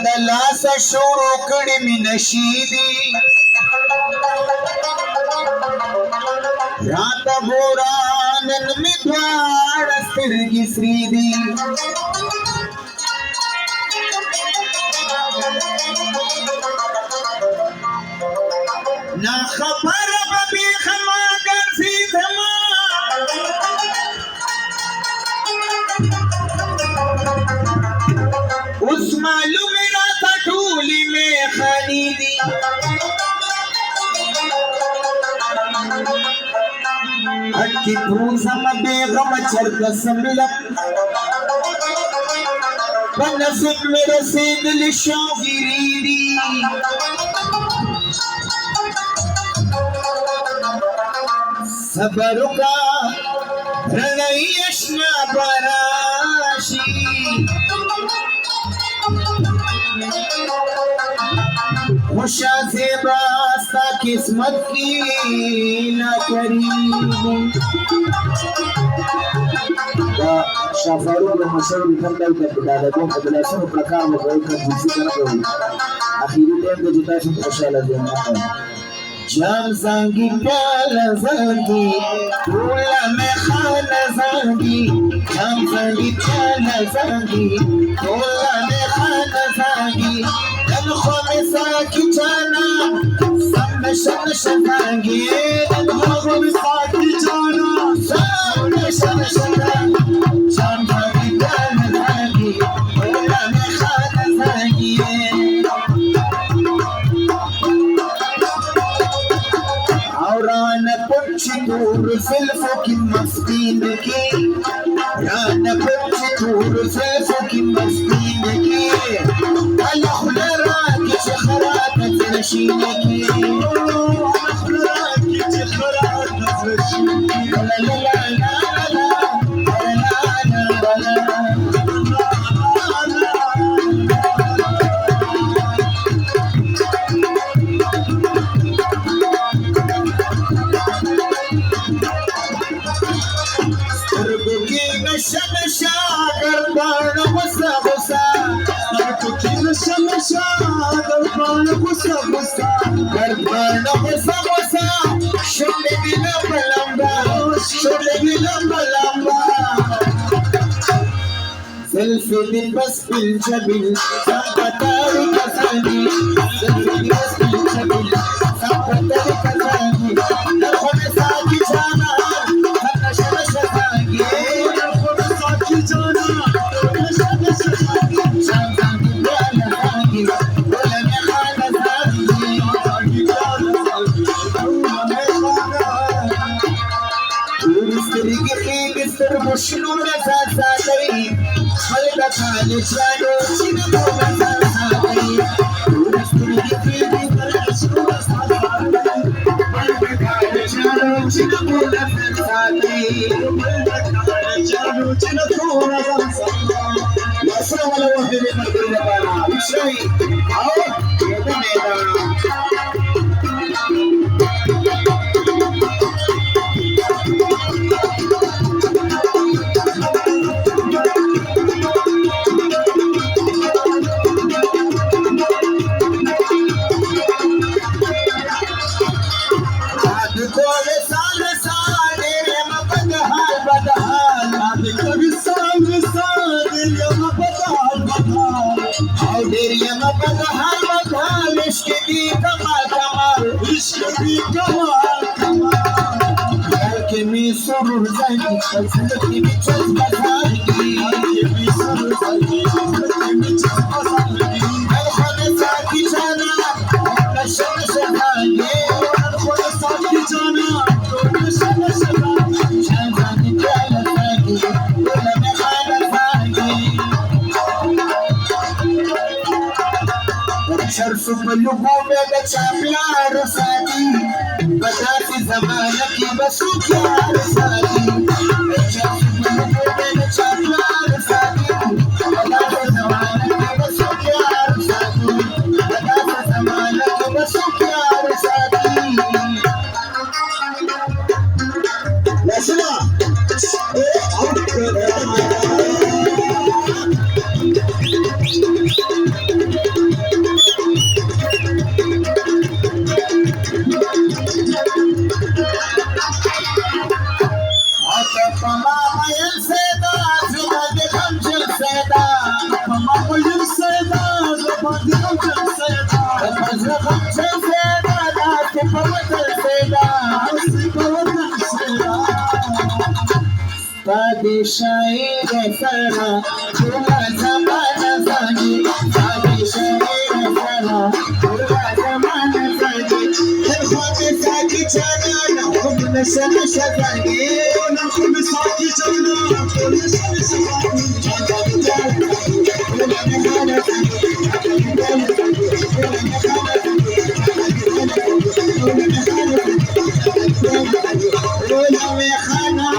دلاسه شروع کړي مې نشیدي راته ګوره نن مې دواړه سترګې سرې دي ناخبره به بیخه ما ګرځېدمه اوس معلومې راته ټولې میخانې دي اټکې پروزمه بېغمه چرته سملم په نصیب مې رسېدلې شوګیرې دي صبر وکړه رڼۍ اشنا به راشي خوشا زیبا ستا قسمت کی نا کریمی دا شافارو دا مشهور لیکن دل تک دادگون ادلاسون پرکار مقوی کر جنسی کنه کوئی اخیری ٹیم دا جتا شد خوشحال دینا جام زنگی پیالا زنگی دولا میں خانا زنگی جام زنگی پیالا زنگی دولا میں خانا زنگی دلخو میں ساکی جانا سم شن شنانگی دلخو میں ساکی جانا سم شن شنانگی جام زنگی پیالا زنگی دولا میں خانا زنگی رانا پنچی دور زلفوں کی مستین کی رانا پنچی دور زلفوں کی مستین کی الخلا راکی چخرات نشین کی الخلا راکی چخرات نشین کی لا لا لا لا لا لا لا گردبان غصہ غصہ گردبان غصہ غصہ شعلے بھی لمبا لمبا شعلے بھی لمبا لمبا زلفی دل بس بالجبل ساقطاری کسانی زلفی بس بالجبل ساقطاری کسانی لخو میں ساکی جانا نشا نشا ساکی لخو میں ساکی جانا نشا نشا ساکی مشنو رضا ساتي خلق خالد جانو چنا مولا ساتي ورستري في مشنو رضا خلق خالد جانو چنا مولا ساتي خالد جانو چنا مولا ساتي واسرا ولا وحده من كل بنا بشوي او يدا ميدان سرور زنی زندگی می چیز بزرگی می سرور زنی زندگی می چیز بزرگی الخون ساکی جانا نشن شدانی الخون ساکی جانا نشن شدانی شن زنی پیالا زنی دولا می خانا زنی चरसु पलुगो में बचा प्यार साथी बताती जमाना की बसु प्यार साथी चरसु पलुगो में बचा प्यार साथी बताती जमाना की बसु प्यार साथी बताती जमाना की बसु प्यार साथी नशा बादशाह रफरा पूरा ज़माना ज़ानी बादशाह रफरा पूरा ज़माना ज़ानी हर ख्वाब साकी जाना ना हम नशा नशा ज़ानी ना हम साकी जाना तो नशा नशा ज़ानी जाना जाना पूरा नहाना ज़ानी पूरा में खाना